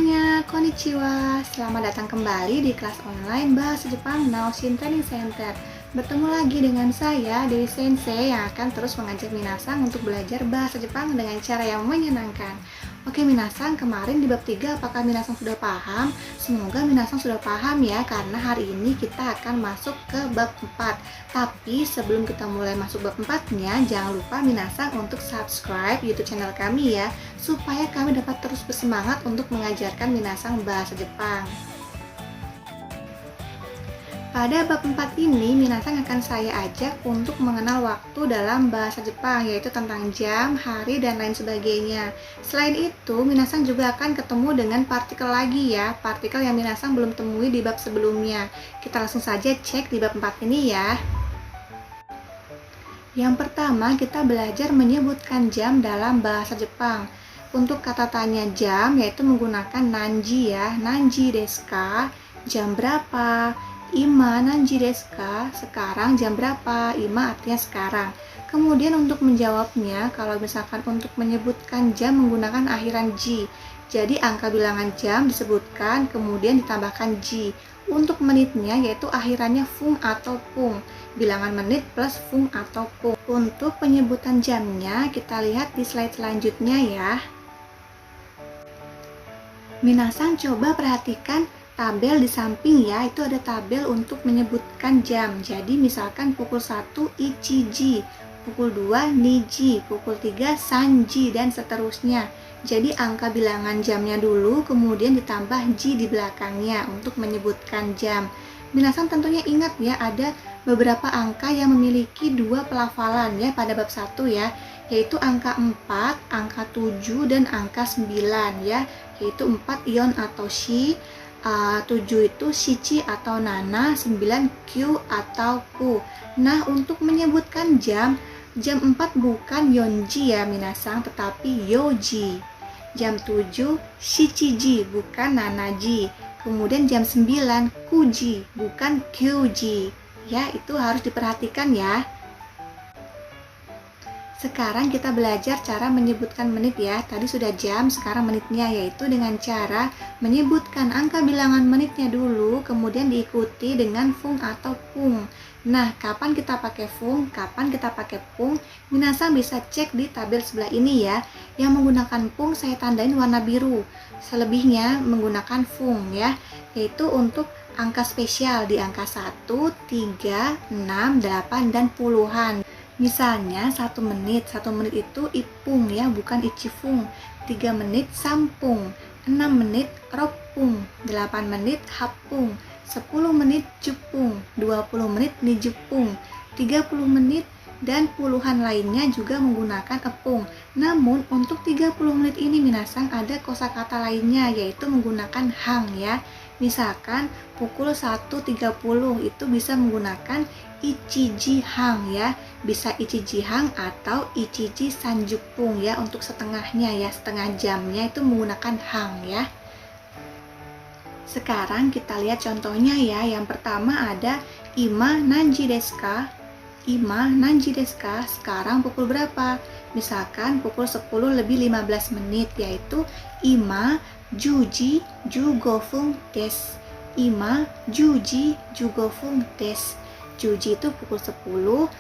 Semuanya, konnichiwa. Selamat datang kembali di kelas online Bahasa Jepang Naoshin Training Center. Bertemu lagi dengan saya, Dewi Sensei, yang akan terus mengajak minasang untuk belajar bahasa Jepang dengan cara yang menyenangkan. Oke minasang, kemarin di bab 3 apakah minasang sudah paham? Semoga minasang sudah paham ya, karena hari ini kita akan masuk ke bab 4. Tapi sebelum kita mulai masuk bab 4-nya, jangan lupa minasang untuk subscribe YouTube channel kami ya, supaya kami dapat terus bersemangat untuk mengajarkan minasang bahasa Jepang. Pada bab 4 ini, minasang akan saya ajak untuk mengenal waktu dalam bahasa Jepang, yaitu tentang jam, hari, dan lain sebagainya. Selain itu, minasang juga akan ketemu dengan partikel lagi ya, partikel yang minasang belum temui di bab sebelumnya. Kita langsung saja cek di bab 4 ini ya. Yang pertama, kita belajar menyebutkan jam dalam bahasa Jepang. Untuk kata tanya jam, yaitu menggunakan nanji ya, nanji desu ka, jam berapa, ima nanji desu ka, sekarang jam berapa, ima artinya sekarang. Kemudian untuk menjawabnya, kalau misalkan untuk menyebutkan jam menggunakan akhiran ji, jadi angka bilangan jam disebutkan, kemudian ditambahkan ji. Untuk menitnya yaitu akhirannya fung atau pung, bilangan menit plus fung atau pung. Untuk penyebutan jamnya, kita lihat di slide selanjutnya ya. Minasang coba perhatikan tabel di samping ya, itu ada tabel untuk menyebutkan jam. Jadi misalkan pukul 1 ichiji, pukul 2 niji, pukul 3 sanji, dan seterusnya. Jadi angka bilangan jamnya dulu, kemudian ditambah ji di belakangnya untuk menyebutkan jam. Minasang tentunya ingat ya, ada beberapa angka yang memiliki dua pelafalan ya pada bab 1 ya, yaitu angka 4, angka 7, dan angka 9 ya, yaitu 4 ion atau shi, 7 itu shichi atau nana, 9 q atau ku. Nah, untuk menyebutkan jam 4 bukan yonji ya minasang, tetapi yoji. Jam 7 shichiji bukan nanaji. Kemudian jam 9 kuji bukan kyuji. Ya, itu harus diperhatikan ya. Sekarang kita belajar cara menyebutkan menit ya. Tadi sudah jam, sekarang menitnya, yaitu dengan cara menyebutkan angka bilangan menitnya dulu, kemudian diikuti dengan fung atau pung. Nah, kapan kita pakai fung, kapan kita pakai pung, minasang bisa cek di tabel sebelah ini ya. Yang menggunakan pung saya tandain warna biru, selebihnya menggunakan fung ya, yaitu untuk angka spesial di angka 1, 3, 6, 8, dan puluhan. Misalnya 1 menit itu ipung ya, bukan icifung. 3 menit sampung, 6 menit ropung, 8 menit hapung, 10 menit jupung, 20 menit nijupung, 30 menit, dan puluhan lainnya juga menggunakan epung. Namun untuk 30 menit ini minasang ada kosakata lainnya, yaitu menggunakan hang ya. Misalkan pukul 1.30 itu bisa menggunakan ichiji hang ya, bisa ichiji hang atau ichiji sanjupung ya, untuk setengahnya ya, setengah jamnya itu menggunakan hang ya. Sekarang kita lihat contohnya ya. Yang pertama ada ima nanji desu ka, ima nanji desu ka, sekarang pukul berapa? Misalkan pukul 10 lebih 15 menit, yaitu ima juji jugofung desu, ima juji jugofung desu. Juji itu pukul 10,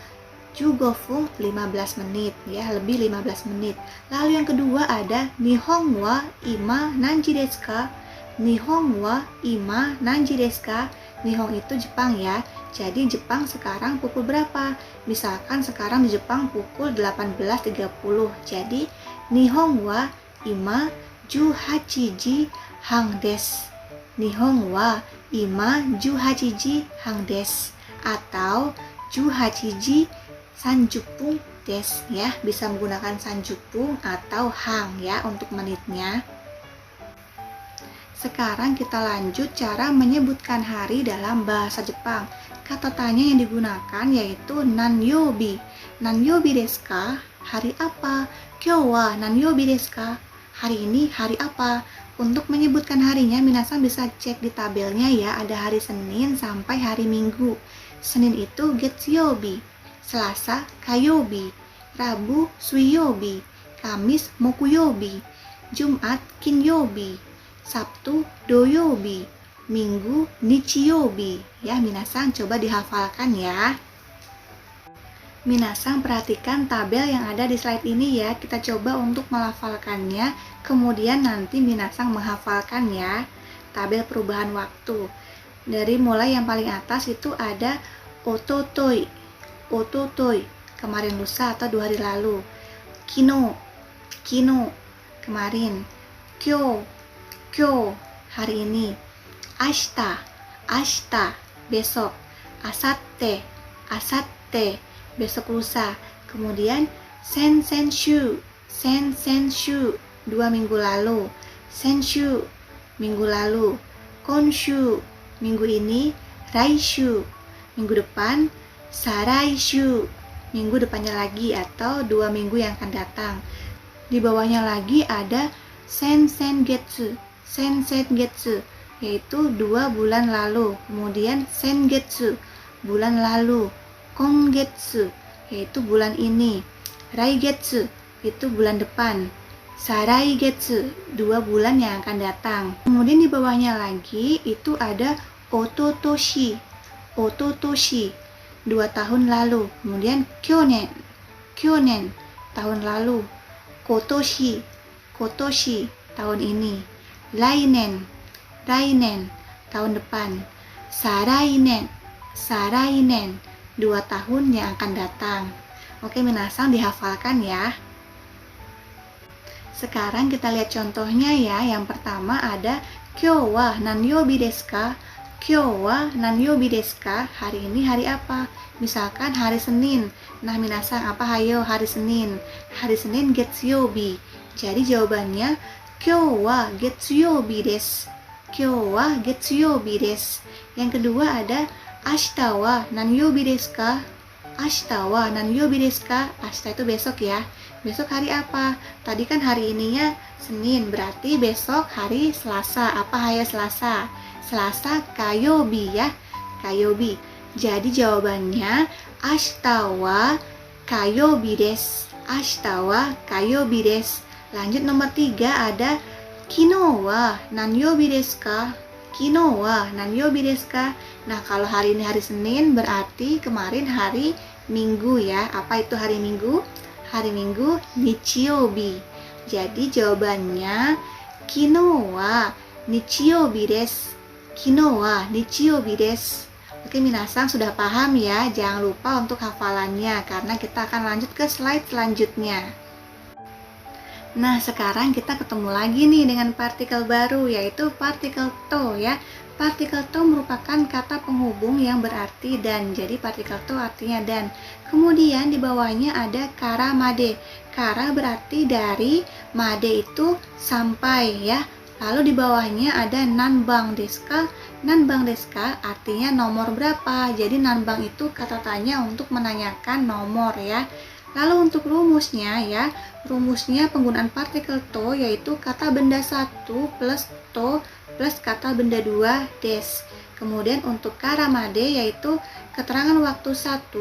jugofung 15 menit ya, lebih 15 menit. Lalu yang kedua ada nihon wa ima nanji desu ka, nihon wa ima nanji desu ka. Nihon itu Jepang ya, jadi Jepang sekarang pukul berapa? Misalkan sekarang di Jepang pukul 18.30, jadi nihon wa ima juhachiji hang desu, nihon wa ima juhachiji hang desu, atau juhachiji sanjupung desu ya, bisa menggunakan sanjupung atau hang ya untuk menitnya. Sekarang kita lanjut cara menyebutkan hari dalam bahasa Jepang. Kata tanya yang digunakan yaitu nanyobi. Nanyobi desu ka? Hari apa? Kyou wa nanyobi desu ka? Hari ini hari apa? Untuk menyebutkan harinya, minasang bisa cek di tabelnya ya, ada hari Senin sampai hari Minggu. Senin itu getsuyobi, Selasa kayobi, Rabu suiyobi, Kamis mokuyobi, Jumat kinyobi, Sabtu doyobi, Minggu nichiyobi. Ya, minasan coba dihafalkan ya. Minasan perhatikan tabel yang ada di slide ini ya. Kita coba untuk melafalkannya, kemudian nanti minasan menghafalkan ya. Tabel perubahan waktu. Dari mulai yang paling atas itu ada ototoi, ototoi, kemarin lusa atau 2 hari lalu. Kino, kino, kemarin. Kyo, kyo, hari ini. Ashita, ashita, besok. Asatte, asatte, besok lusa. Kemudian sensenshu, sensenshu, 2 minggu lalu. Senshu, minggu lalu. Konshu, minggu ini. Raishu, minggu depan. Saraishu, minggu depannya lagi atau 2 minggu yang akan datang. Di bawahnya lagi ada sensengetsu, sensengetsu, yaitu 2 bulan lalu. Kemudian sengetsu, bulan lalu. Kongetsu, yaitu bulan ini. Raigetsu, itu bulan depan. Saraigetsu, 2 bulan yang akan datang. Kemudian di bawahnya lagi itu ada ototoshi, ototoshi, 2 tahun lalu. Kemudian kyonen, kyonen, tahun lalu. Kotoshi, kotoshi, tahun ini. Lainen, lainen, tahun depan. Sarainen, sarainen, 2 tahun yang akan datang. Oke, minasan dihafalkan ya. Sekarang kita lihat contohnya ya. Yang pertama ada Kyou wa nanyobi desu ka? Kyou wa nanyobi desu ka? Hari ini hari apa? Misalkan hari Senin. Nah, minasan apa hayo hari Senin? Hari Senin getsuyobi. Jadi jawabannya Kyou wa getsuyobi desu. Kyou wa getsuyobi desu. Yang kedua ada Ashita wa nanyobi desu ka? Ashita wa nanyobi desu ka? Ashita itu besok ya. Besok hari apa? Tadi kan hari ininya Senin, berarti besok hari Selasa. Apa hayo Selasa? Selasa kayobi ya. Kayobi. Jadi jawabannya Ashita wa kayobi desu. Ashita wa kayobi desu. Lanjut nomor 3 ada Kino wa nanyobi desu ka? Kino wa nanyobi desu ka? Nah, kalau hari ini hari Senin berarti kemarin hari Minggu ya. Apa itu hari Minggu? Hari Minggu nichiyobi. Jadi jawabannya kino wa nichiyobi desu. Kino wa nichiyobi desu. Oke, minasan sudah paham ya. Jangan lupa untuk hafalannya karena kita akan lanjut ke slide selanjutnya. Nah, sekarang kita ketemu lagi nih dengan partikel baru, yaitu partikel to ya. Partikel to merupakan kata penghubung yang berarti dan. Jadi partikel to artinya dan. Kemudian di bawahnya ada kara made. Kara berarti dari, made itu sampai ya. Lalu di bawahnya ada nanbang desu ka? Nanbang desu ka artinya nomor berapa. Jadi nanbang itu kata tanya untuk menanyakan nomor ya. Lalu untuk rumusnya ya, rumusnya penggunaan partikel to yaitu kata benda 1 plus to plus kata benda 2 des. Kemudian untuk kara made yaitu keterangan waktu 1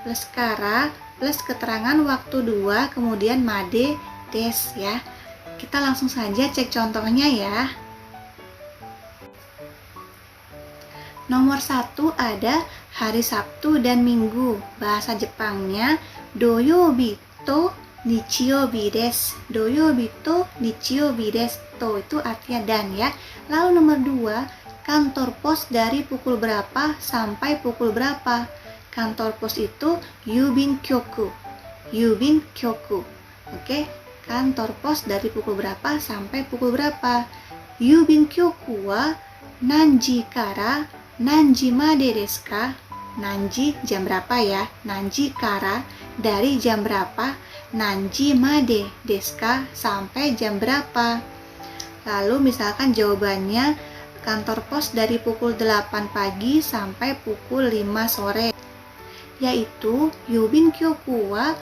plus kara plus keterangan waktu 2 kemudian made des ya. Kita langsung saja cek contohnya ya. Nomor 1 ada hari Sabtu dan Minggu. Bahasa Jepangnya doyobi to nichiyobi desu. Doyobi to nichiyobi desu. To itu artinya dan ya. Lalu nomor 2, kantor pos dari pukul berapa sampai pukul berapa? Kantor pos itu yubin kyoku. Yubin kyoku. Oke, kantor pos dari pukul berapa sampai pukul berapa? Yubin kyoku wa nanji kara nanji made desu ka? Nanji jam berapa ya? Nanji kara dari jam berapa? Nanji made desu ka sampai jam berapa? Lalu misalkan jawabannya kantor pos dari pukul 8 pagi sampai pukul 5 sore, yaitu yubin kyoku wa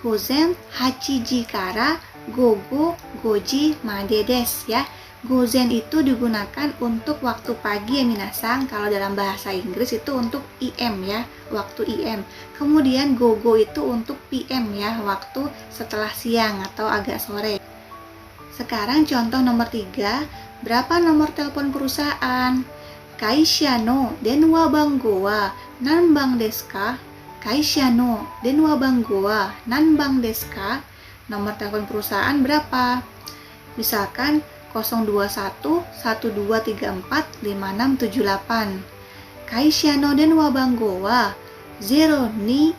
gozen 8 ji kara gogo 5 ji made desu ya. Gozen itu digunakan untuk waktu pagi ya minasan. Kalau dalam bahasa Inggris itu untuk IM ya, waktu IM. Kemudian gogo itu untuk PM ya, waktu setelah siang atau agak sore. Sekarang contoh nomor 3, Berapa nomor telepon perusahaan? Kaisha no denwa bango wa nanbang desu ka? Kaisha no denwa bango wa nanbang desu ka? Nomor telepon perusahaan berapa? Misalkan 021 1234 5678. Kaisha no denwa bango wa 021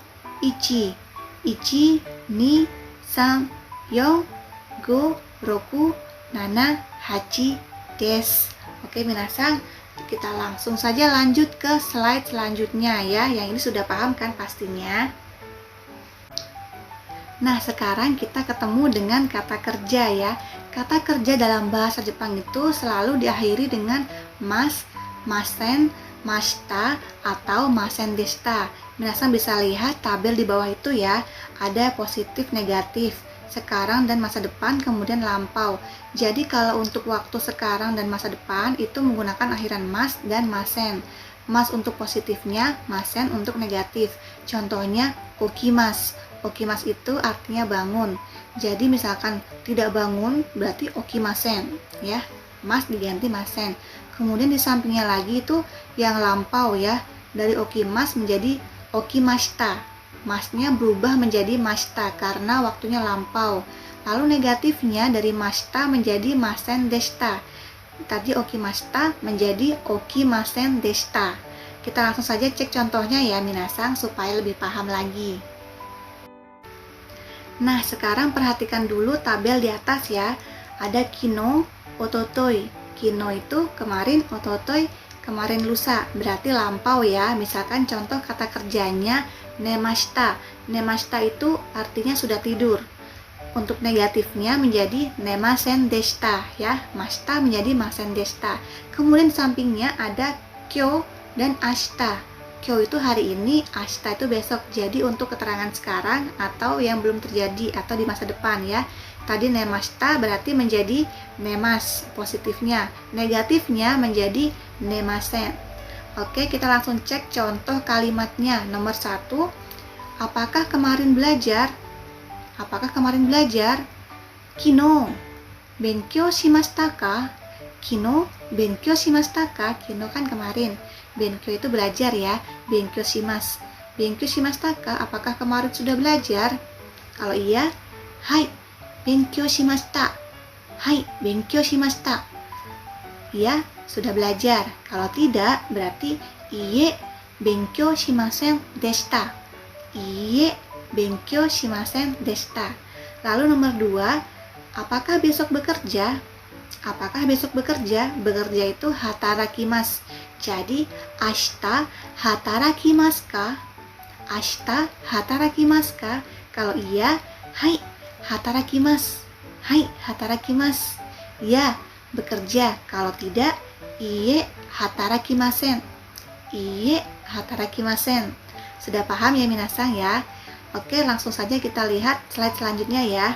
12345678 desu. Oke, minasan, kita langsung saja lanjut ke slide selanjutnya ya. Yang ini sudah paham kan pastinya? Nah, sekarang kita ketemu dengan kata kerja ya. Kata kerja dalam bahasa Jepang itu selalu diakhiri dengan mas, masen, mashita, atau masen deshita. Minasan bisa lihat tabel di bawah itu ya. Ada positif, negatif, sekarang dan masa depan, kemudian lampau. Jadi kalau untuk waktu sekarang dan masa depan itu menggunakan akhiran mas dan masen. Mas untuk positifnya, masen untuk negatif. Contohnya okimas. Okimas itu artinya bangun. Jadi misalkan tidak bangun berarti okimasen ya. Mas diganti masen. Kemudian di sampingnya lagi itu yang lampau ya. Dari okimas menjadi okimashita. Masnya berubah menjadi mashita karena waktunya lampau. Lalu negatifnya dari mashita menjadi masen deshita. Tadi okimashita menjadi okimasen deshita. Kita langsung saja cek contohnya ya minasan supaya lebih paham lagi. Nah, sekarang perhatikan dulu tabel di atas ya. Ada kino, ototoi. Kino itu kemarin, ototoi kemarin lusa. Berarti lampau ya. Misalkan contoh kata kerjanya nemashita. Nemashita itu artinya sudah tidur. Untuk negatifnya menjadi nemasen deshita ya. Mashita menjadi masen deshita. Kemudian sampingnya ada kyo dan ashita. Kyo itu hari ini, ashita itu besok. Jadi untuk keterangan sekarang atau yang belum terjadi atau di masa depan ya. Tadi nemashita berarti menjadi nemas positifnya. Negatifnya menjadi nemasen. Oke, kita langsung cek contoh kalimatnya. Nomor 1, apakah kemarin belajar? Apakah kemarin belajar? Kino, benkyou shimashita ka? Kino, benkyou shimashita ka? Kino kan kemarin. Benkyou itu belajar ya. Benkyou shimasu. Benkyou shimashita ka? Apakah kemarin sudah belajar? Kalau iya, hai, benkyou shimashita. Hai, benkyou shimashita. Iya, sudah belajar. Kalau tidak, berarti iie, benkyou shimasen deshita. Iie, benkyou shimasen deshita. Lalu nomor 2, apakah besok bekerja? Apakah besok bekerja? Bekerja itu hatarakimasu. Jadi, ashita hatarakimasu ka? Ashita hatarakimasu ka? Kalau iya, hai, hatarakimasu. Hai, hatarakimasu. Ya, bekerja. Kalau tidak, iie hatarakimasen. Iie hatarakimasen. Sudah paham ya minasan ya? Oke, langsung saja kita lihat slide selanjutnya ya.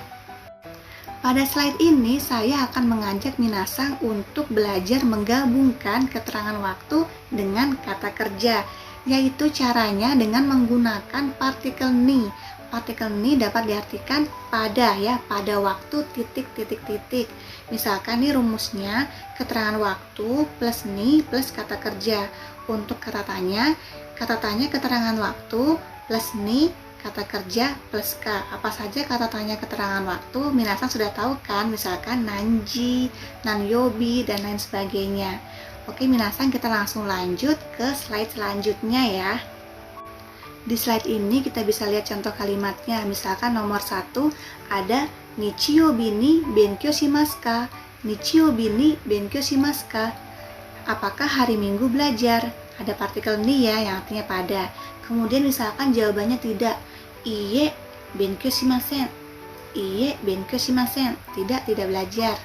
Pada slide ini saya akan mengajak minasan untuk belajar menggabungkan keterangan waktu dengan kata kerja, yaitu caranya dengan menggunakan partikel ni. Partikel ni dapat diartikan pada ya, pada waktu titik. Misalkan nih rumusnya keterangan waktu plus ni plus kata kerja. Untuk kata tanya keterangan waktu plus ni kata kerja plus K. Apa saja kata tanya keterangan waktu? Minasan sudah tahu kan? Misalkan nanji, nanyobi, dan lain sebagainya. Oke, minasan kita langsung lanjut ke slide selanjutnya ya. Di slide ini kita bisa lihat contoh kalimatnya. Misalkan nomor 1 ada nichiyobi ni benkyou shimasu ka? Nichiyobi ni benkyou shimasu ka? Apakah hari Minggu belajar? Ada partikel ni ya yang artinya pada. Kemudian misalkan jawabannya tidak. Iie benkyou shimasen. Iie benkyou shimasen. Tidak belajar.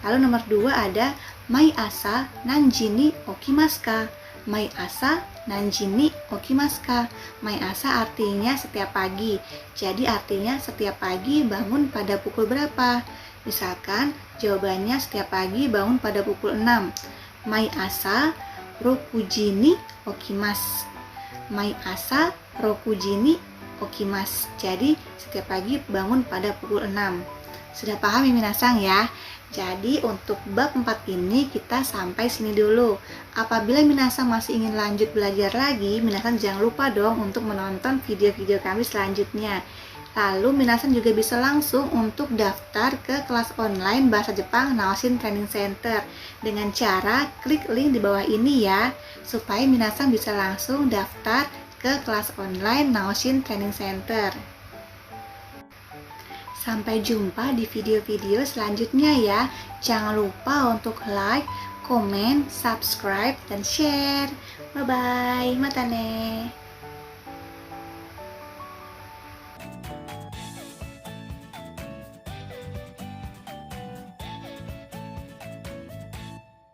Lalu nomor 2 ada mai asa nanji ni okimasu ka? Mai asa nanji ni okimasu ka? Mai asa artinya setiap pagi. Jadi artinya setiap pagi bangun pada pukul berapa? Misalkan jawabannya setiap pagi bangun pada pukul 6. Mai asa rokuji ni okimasu. Mai asa rokuji ni okimasu. Jadi setiap pagi bangun pada pukul 6. Sudah paham ya minasan ya? Jadi untuk bab 4 ini kita sampai sini dulu. Apabila minasan masih ingin lanjut belajar lagi, minasan jangan lupa dong untuk menonton video-video kami selanjutnya. Lalu minasan juga bisa langsung untuk daftar ke kelas online Bahasa Jepang Naoshin Training Center dengan cara klik link di bawah ini ya, supaya minasan bisa langsung daftar ke kelas online Naoshin Training Center. Sampai jumpa di video-video selanjutnya ya. Jangan lupa untuk like, komen, subscribe, dan share. Bye-bye. Mata ne.